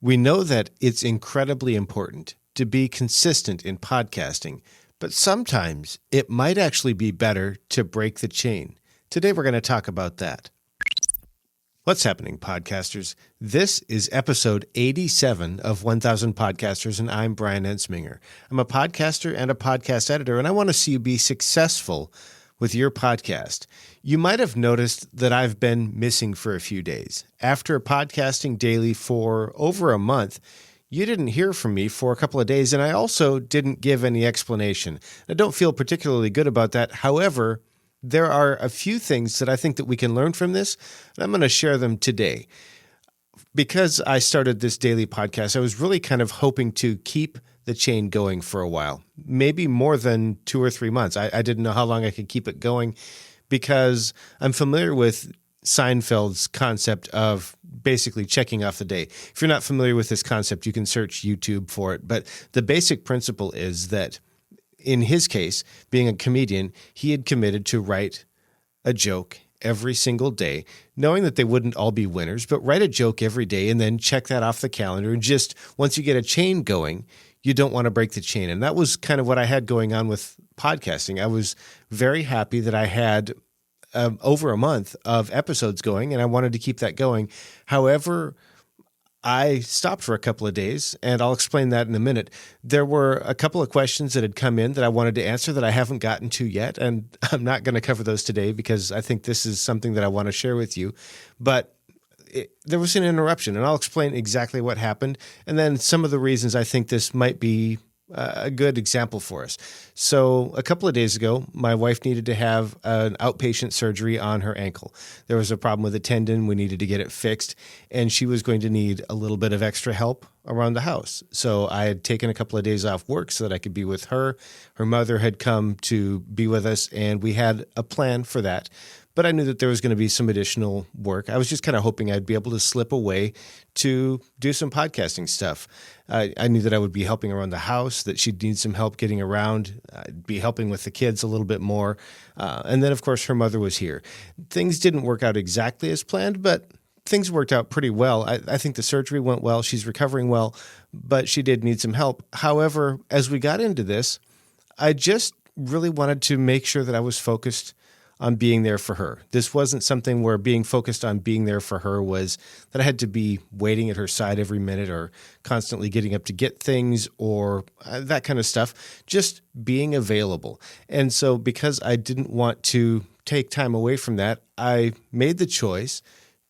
We know that it's incredibly important to be consistent in podcasting, but sometimes it might actually be better to break the chain. Today we're going to talk about that. What's happening, podcasters? This is episode 87 of 1000 Podcasters, and I'm Brian Ensminger. I'm a podcaster and a podcast editor, and I want to see you be successful with your podcast. You might have noticed that I've been missing for a few days. After podcasting daily for over a month, you didn't hear from me for a couple of days, and I also didn't give any explanation. I don't feel particularly good about that. However, there are a few things that I think that we can learn from this, and I'm going to share them today. Because I started this daily podcast, I was really kind of hoping to keep the chain going for a while, maybe more than 2 or 3 months. I didn't know how long I could keep it going because I'm familiar with Seinfeld's concept of basically checking off the day. If you're not familiar with this concept, you can search YouTube for it. But the basic principle is that in his case, being a comedian, he had committed to write a joke every single day, knowing that they wouldn't all be winners, but write a joke every day and then check that off the calendar. And just once you get a chain going, you don't want to break the chain. And that was kind of what I had going on with podcasting. I was very happy that I had over a month of episodes going, and I wanted to keep that going. However, I stopped for a couple of days, and I'll explain that in a minute. There were a couple of questions that had come in that I wanted to answer that I haven't gotten to yet, and I'm not going to cover those today because I think this is something that I want to share with you. But there was an interruption, and I'll explain exactly what happened, and then some of the reasons I think this might be a good example for us. So a couple of days ago, my wife needed to have an outpatient surgery on her ankle. There was a problem with a tendon. We needed to get it fixed, and she was going to need a little bit of extra help around the house. So I had taken a couple of days off work so that I could be with her. Her mother had come to be with us, and we had a plan for that. But I knew that there was going to be some additional work. I was just kind of hoping I'd be able to slip away to do some podcasting stuff. I knew that I would be helping around the house, that she'd need some help getting around. I'd be helping with the kids a little bit more. And then, of course, her mother was here. Things didn't work out exactly as planned, but things worked out pretty well. I think the surgery went well. She's recovering well, but she did need some help. However, as we got into this, I just really wanted to make sure that I was focused on being there for her. This wasn't something where being focused on being there for her was that I had to be waiting at her side every minute or constantly getting up to get things or that kind of stuff, just being available. And so because I didn't want to take time away from that, I made the choice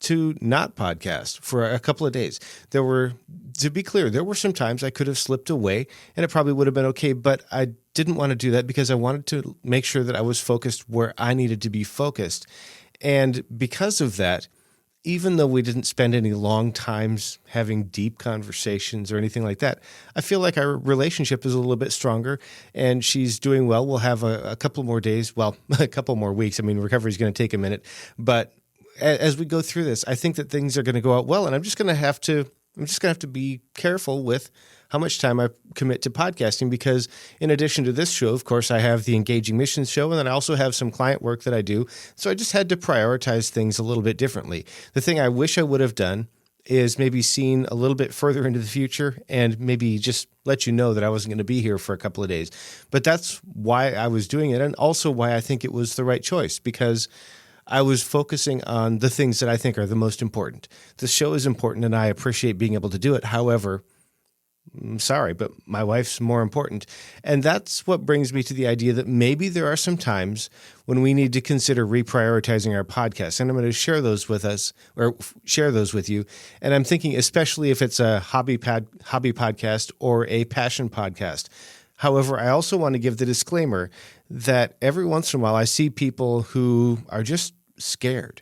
to not podcast for a couple of days. To be clear, there were some times I could have slipped away and it probably would have been okay, but I didn't want to do that because I wanted to make sure that I was focused where I needed to be focused. And because of that, even though we didn't spend any long times having deep conversations or anything like that, I feel like our relationship is a little bit stronger and she's doing well. We'll have a couple more days, well, a couple more weeks. I mean, recovery is going to take a minute, but as we go through this, I think that things are going to go out well, and I'm just going to have to be careful with how much time I commit to podcasting because in addition to this show, of course, I have the Engaging Missions show, and then I also have some client work that I do. So I just had to prioritize things a little bit differently. The thing I wish I would have done is maybe seen a little bit further into the future and maybe just let you know that I wasn't going to be here for a couple of days. But that's why I was doing it, and also why I think it was the right choice because I was focusing on the things that I think are the most important. The show is important, and I appreciate being able to do it. However, I'm sorry, but my wife's more important. And that's what brings me to the idea that maybe there are some times when we need to consider reprioritizing our podcast. And I'm going to share those with us or share those with you. And I'm thinking, especially if it's a hobby podcast or a passion podcast. However, I also want to give the disclaimer that every once in a while I see people who are just scared.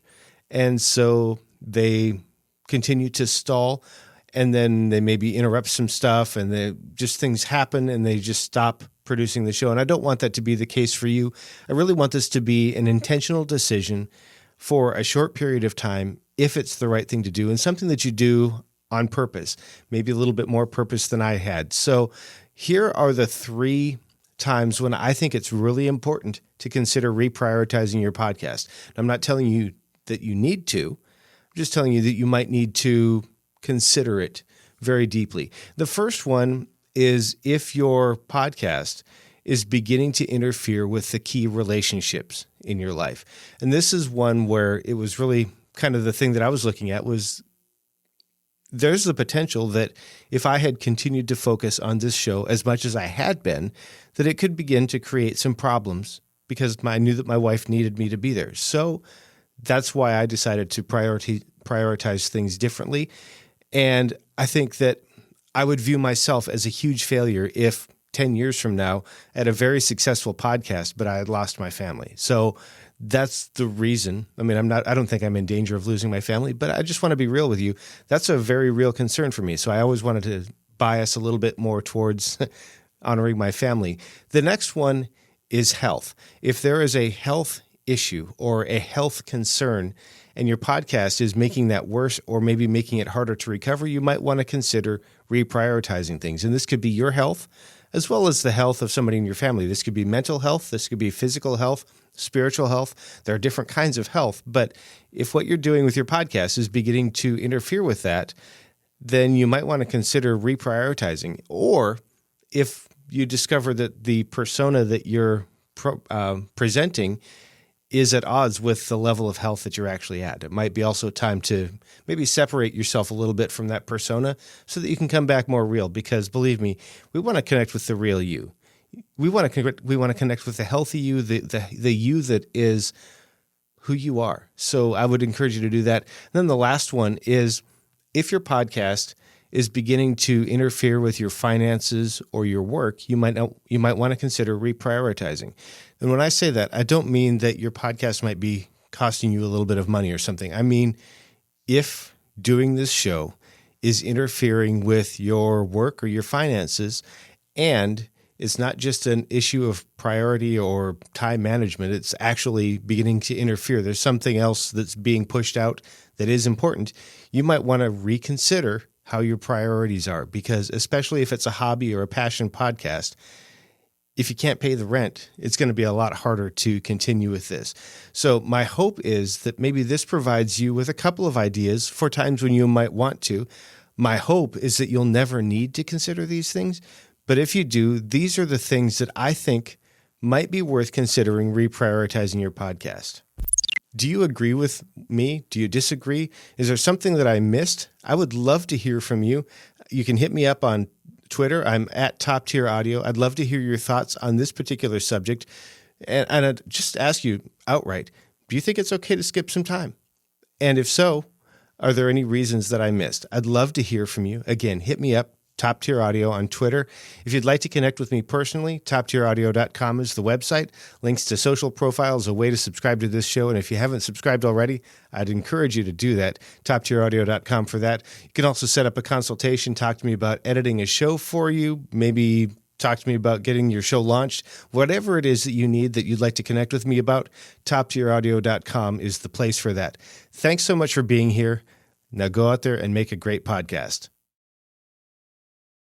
And so they continue to stall and then they maybe interrupt some stuff and things happen and they just stop producing the show. And I don't want that to be the case for you. I really want this to be an intentional decision for a short period of time if it's the right thing to do and something that you do on purpose, maybe a little bit more purpose than I had. So here are the 3 times when I think it's really important to consider reprioritizing your podcast. I'm not telling you that you need to. I'm just telling you that you might need to consider it very deeply. The first one is if your podcast is beginning to interfere with the key relationships in your life. And this is one where it was really kind of the thing that I was looking at was there's the potential that if I had continued to focus on this show as much as I had been, that it could begin to create some problems because I knew that my wife needed me to be there. So that's why I decided to prioritize things differently. And I think that I would view myself as a huge failure if 10 years from now I had a very successful podcast, but I had lost my family. So that's the reason. I mean, I don't think I'm in danger of losing my family, but I just want to be real with you. That's a very real concern for me. So I always wanted to bias a little bit more towards honoring my family. The next one is health. If there is a health issue or a health concern and your podcast is making that worse or maybe making it harder to recover, you might want to consider reprioritizing things. And this could be your health as well as the health of somebody in your family. This could be mental health. This could be physical health, spiritual health. There are different kinds of health. But if what you're doing with your podcast is beginning to interfere with that, then you might want to consider reprioritizing. Or if you discover that the persona that you're presenting is at odds with the level of health that you're actually at. It might be also time to maybe separate yourself a little bit from that persona so that you can come back more real, because believe me, we want to connect with the real you. We want to connect with the healthy you, the you that is who you are. So I would encourage you to do that. And then the last one is if your podcast is beginning to interfere with your finances or your work, you might want to consider reprioritizing. And when I say that, I don't mean that your podcast might be costing you a little bit of money or something. I mean, if doing this show is interfering with your work or your finances, and it's not just an issue of priority or time management, it's actually beginning to interfere. There's something else that's being pushed out that is important. You might want to reconsider how your priorities are, because especially if it's a hobby or a passion podcast, if you can't pay the rent, it's going to be a lot harder to continue with this. So my hope is that maybe this provides you with a couple of ideas for times when you might want to. My hope is that you'll never need to consider these things. But if you do, these are the things that I think might be worth considering reprioritizing your podcast. Do you agree with me? Do you disagree? Is there something that I missed? I would love to hear from you. You can hit me up on Twitter. I'm at Top Tier Audio. I'd love to hear your thoughts on this particular subject. And I'd just ask you outright, do you think it's okay to skip some time? And if so, are there any reasons that I missed? I'd love to hear from you. Again, hit me up, Top Tier Audio on Twitter. If you'd like to connect with me personally, toptieraudio.com is the website. Links to social profiles, a way to subscribe to this show. And if you haven't subscribed already, I'd encourage you to do that. Toptieraudio.com for that. You can also set up a consultation, talk to me about editing a show for you, maybe talk to me about getting your show launched. Whatever it is that you need that you'd like to connect with me about, toptieraudio.com is the place for that. Thanks so much for being here. Now go out there and make a great podcast.